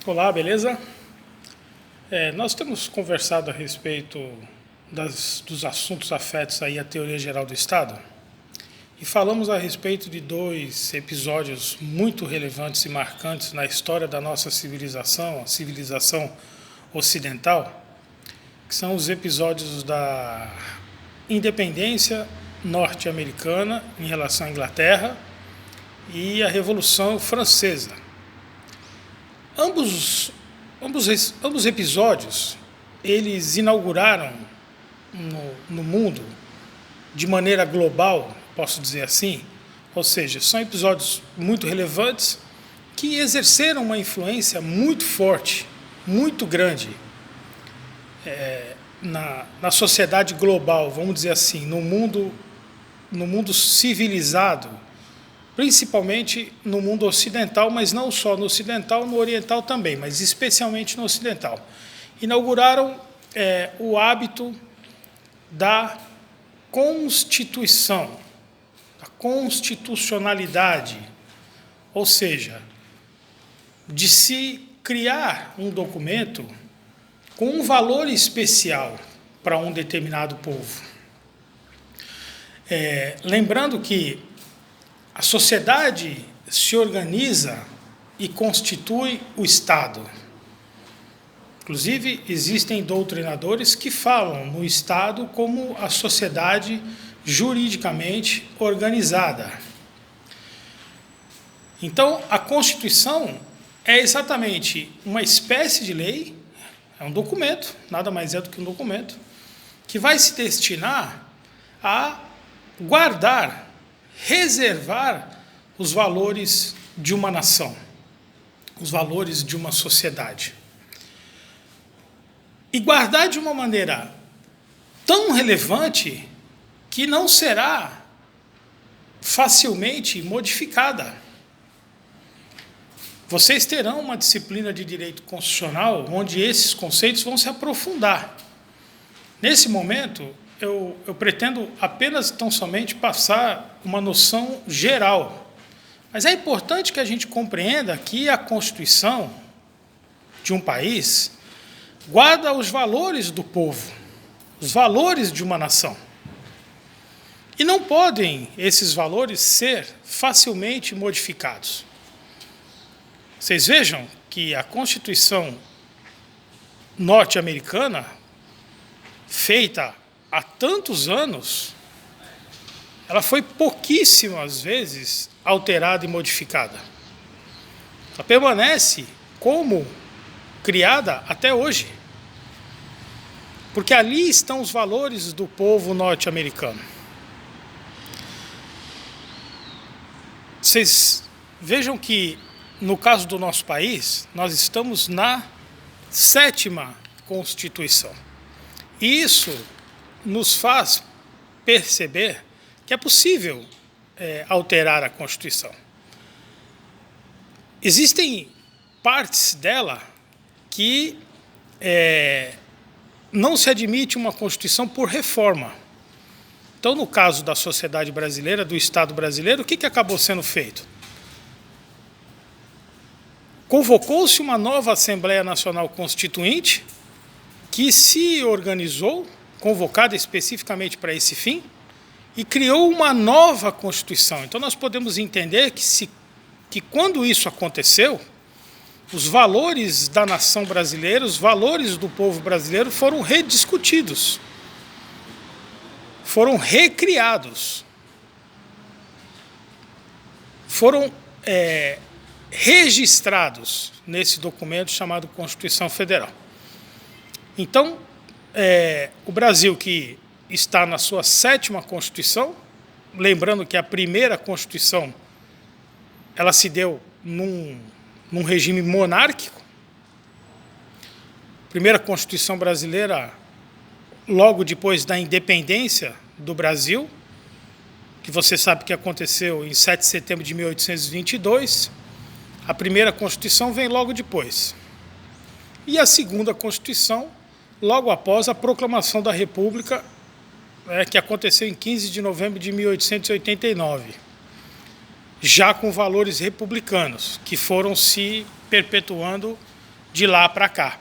Olá, beleza? Nós temos conversado a respeito dos assuntos afetos aí à teoria geral do Estado e falamos a respeito de dois episódios muito relevantes e marcantes na história da nossa civilização, a civilização ocidental, que são os episódios da independência norte-americana em relação à Inglaterra e a Revolução Francesa. Ambos episódios, eles inauguraram no mundo, de maneira global, posso dizer assim, ou seja, são episódios muito relevantes que exerceram uma influência muito forte, muito grande na sociedade global, vamos dizer assim, no mundo civilizado, principalmente no mundo ocidental, mas não só no ocidental, no oriental também, mas especialmente no ocidental. Inauguraram o hábito da constituição, da constitucionalidade, ou seja, de se criar um documento com um valor especial para um determinado povo. Lembrando que a sociedade se organiza e constitui o Estado. Inclusive, existem doutrinadores que falam no Estado como a sociedade juridicamente organizada. Então, a Constituição é exatamente uma espécie de lei, é um documento, nada mais é do que um documento, que vai se destinar a guardar, reservar os valores de uma nação, os valores de uma sociedade. E guardar de uma maneira tão relevante que não será facilmente modificada. Vocês terão uma disciplina de direito constitucional onde esses conceitos vão se aprofundar. Nesse momento, eu pretendo apenas tão somente passar uma noção geral. Mas é importante que a gente compreenda que a Constituição de um país guarda os valores do povo, os valores de uma nação. E não podem esses valores ser facilmente modificados. Vocês vejam que a Constituição norte-americana, feita há tantos anos, ela foi pouquíssimas vezes alterada e modificada. Ela permanece como criada até hoje. Porque ali estão os valores do povo norte-americano. Vocês vejam que, no caso do nosso país, nós estamos na 7ª Constituição. E isso nos faz perceber que é possível alterar a Constituição. Existem partes dela que não se admite uma Constituição por reforma. Então, no caso da sociedade brasileira, do Estado brasileiro, o que acabou sendo feito? Convocou-se uma nova Assembleia Nacional Constituinte que se organizou, convocada especificamente para esse fim, e criou uma nova Constituição. Então, nós podemos entender que quando isso aconteceu, os valores da nação brasileira, os valores do povo brasileiro foram rediscutidos, foram recriados, foram registrados nesse documento chamado Constituição Federal. Então, o Brasil, que está na sua 7ª Constituição, lembrando que a primeira Constituição ela se deu num regime monárquico. A primeira Constituição brasileira, logo depois da independência do Brasil, que você sabe que aconteceu em 7 de setembro de 1822, a primeira Constituição vem logo depois. E a segunda Constituição, logo após a proclamação da República, que aconteceu em 15 de novembro de 1889. Já com valores republicanos, que foram se perpetuando de lá para cá.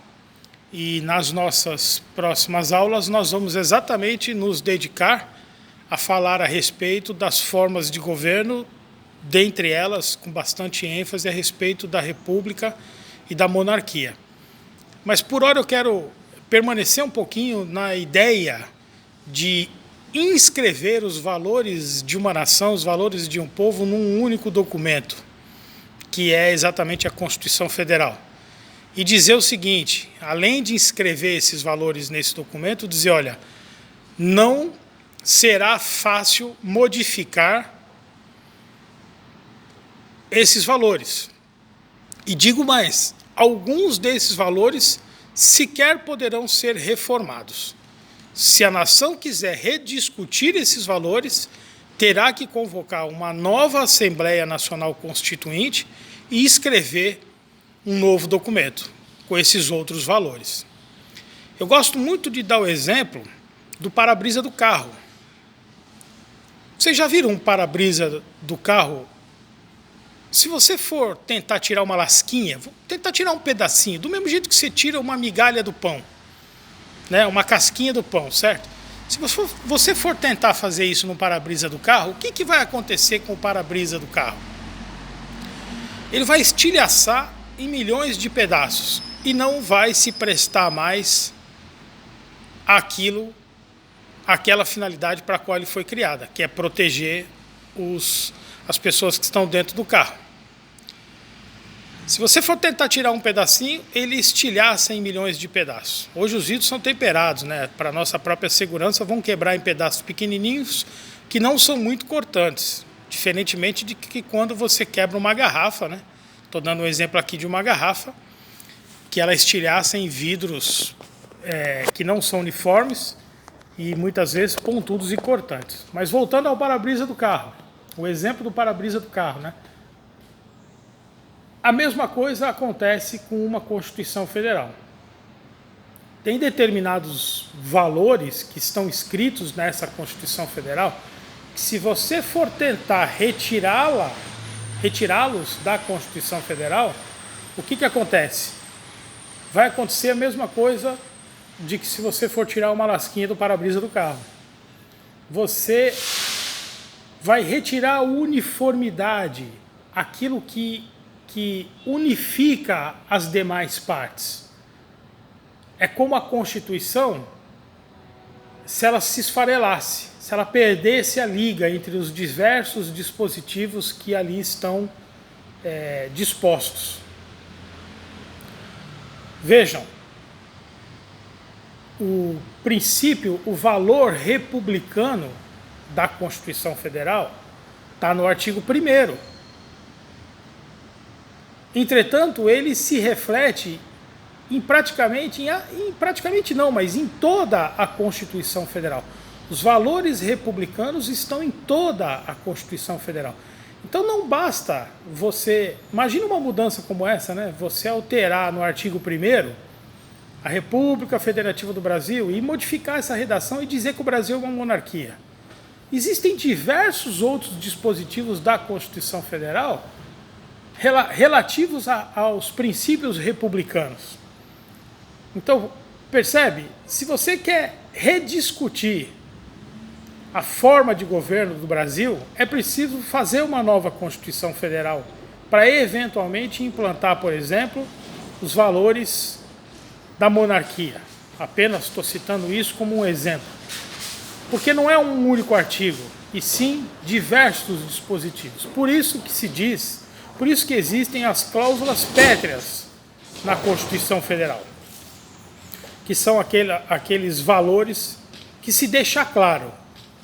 E nas nossas próximas aulas nós vamos exatamente nos dedicar a falar a respeito das formas de governo, dentre elas, com bastante ênfase, a respeito da república e da monarquia. Mas por hora eu quero permanecer um pouquinho na ideia de inscrever os valores de uma nação, os valores de um povo, num único documento, que é exatamente a Constituição Federal. E dizer o seguinte, além de inscrever esses valores nesse documento, dizer, olha, não será fácil modificar esses valores. E digo mais, alguns desses valores sequer poderão ser reformados. Se a nação quiser rediscutir esses valores, terá que convocar uma nova Assembleia Nacional Constituinte e escrever um novo documento com esses outros valores. Eu gosto muito de dar o exemplo do para-brisa do carro. Vocês já viram um para-brisa do carro? Se você for tentar tirar uma lasquinha, tentar tirar um pedacinho, do mesmo jeito que você tira uma migalha do pão, né, uma casquinha do pão, certo? Se você for tentar fazer isso no para-brisa do carro, o que vai acontecer com o para-brisa do carro? Ele vai estilhaçar em milhões de pedaços e não vai se prestar mais àquela finalidade para a qual ele foi criada, que é proteger as pessoas que estão dentro do carro. Se você for tentar tirar um pedacinho, ele estilhaça em milhões de pedaços. Hoje os vidros são temperados, né? Para nossa própria segurança, vão quebrar em pedaços pequenininhos que não são muito cortantes, diferentemente de que quando você quebra uma garrafa, né? Estou dando um exemplo aqui de uma garrafa, que ela estilhaça em vidros que não são uniformes e muitas vezes pontudos e cortantes. Mas voltando ao para-brisa do carro, o exemplo do para-brisa do carro, né? A mesma coisa acontece com uma Constituição Federal. Tem determinados valores que estão escritos nessa Constituição Federal que, se você for tentar retirá-los da Constituição Federal, o que acontece? Vai acontecer a mesma coisa de que se você for tirar uma lasquinha do para-brisa do carro. Você vai retirar a uniformidade, aquilo que unifica as demais partes. É como a Constituição, se ela se esfarelasse, se ela perdesse a liga entre os diversos dispositivos que ali estão dispostos. Vejam, o princípio, o valor republicano da Constituição Federal está no artigo 1º. Entretanto, ele se reflete em toda a Constituição Federal. Os valores republicanos estão em toda a Constituição Federal. Então não basta você... Imagina uma mudança como essa, né? Você alterar no artigo 1º a República Federativa do Brasil e modificar essa redação e dizer que o Brasil é uma monarquia. Existem diversos outros dispositivos da Constituição Federal relativos aos princípios republicanos. Então, percebe? Se você quer rediscutir a forma de governo do Brasil, é preciso fazer uma nova Constituição Federal para eventualmente implantar, por exemplo, os valores da monarquia. Apenas estou citando isso como um exemplo. Porque não é um único artigo, e sim diversos dispositivos. Por isso que existem as cláusulas pétreas na Constituição Federal, que são aqueles valores que, se deixar claro,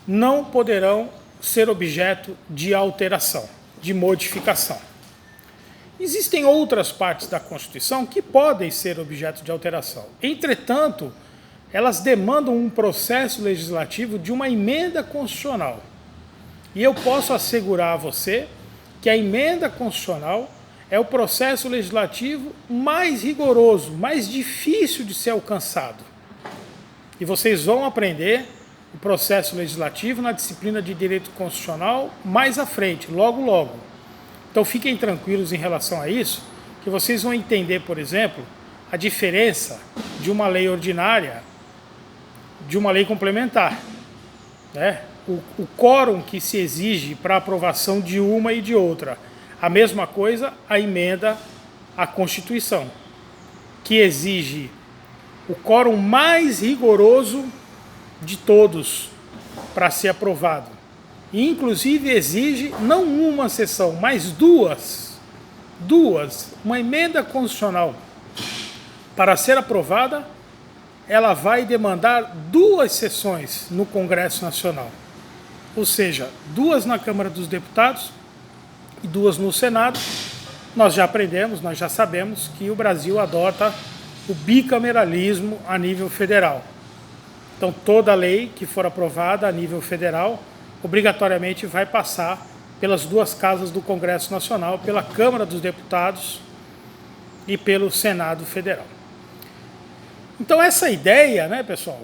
não poderão ser objeto de alteração, de modificação. Existem outras partes da Constituição que podem ser objeto de alteração. Entretanto, elas demandam um processo legislativo de uma emenda constitucional. E eu posso assegurar a você que a emenda constitucional é o processo legislativo mais rigoroso, mais difícil de ser alcançado. E vocês vão aprender o processo legislativo na disciplina de Direito Constitucional mais à frente, logo, logo. Então fiquem tranquilos em relação a isso, que vocês vão entender, por exemplo, a diferença de uma lei ordinária de uma lei complementar, né? O quórum que se exige para a aprovação de uma e de outra. A mesma coisa a emenda à Constituição, que exige o quórum mais rigoroso de todos para ser aprovado. E, inclusive, exige não uma sessão, mas duas. Uma emenda constitucional, para ser aprovada, ela vai demandar 2 sessões no Congresso Nacional. Ou seja, 2 na Câmara dos Deputados e 2 no Senado. Nós já aprendemos, nós já sabemos que o Brasil adota o bicameralismo a nível federal. Então, toda lei que for aprovada a nível federal, obrigatoriamente vai passar pelas 2 casas do Congresso Nacional, pela Câmara dos Deputados e pelo Senado Federal. Então, essa ideia, né, pessoal,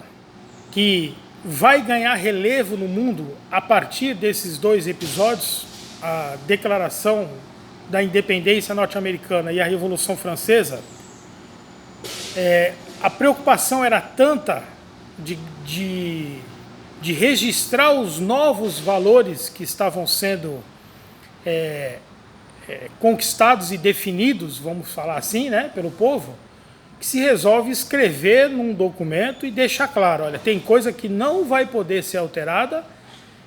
que vai ganhar relevo no mundo a partir desses 2 episódios, a Declaração da Independência Norte-Americana e a Revolução Francesa, a preocupação era tanta de registrar os novos valores que estavam sendo conquistados e definidos, vamos falar assim, né, pelo povo, que se resolve escrever num documento e deixar claro, olha, tem coisa que não vai poder ser alterada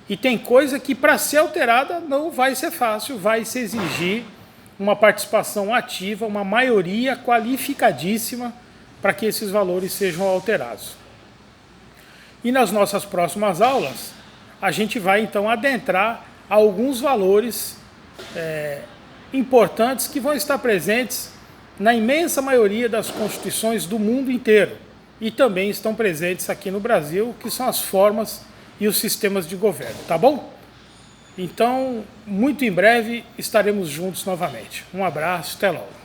e tem coisa que, para ser alterada, não vai ser fácil, vai se exigir uma participação ativa, uma maioria qualificadíssima para que esses valores sejam alterados. E nas nossas próximas aulas, a gente vai então adentrar alguns valores importantes que vão estar presentes na imensa maioria das constituições do mundo inteiro e também estão presentes aqui no Brasil, que são as formas e os sistemas de governo, tá bom? Então, muito em breve estaremos juntos novamente. Um abraço, até logo.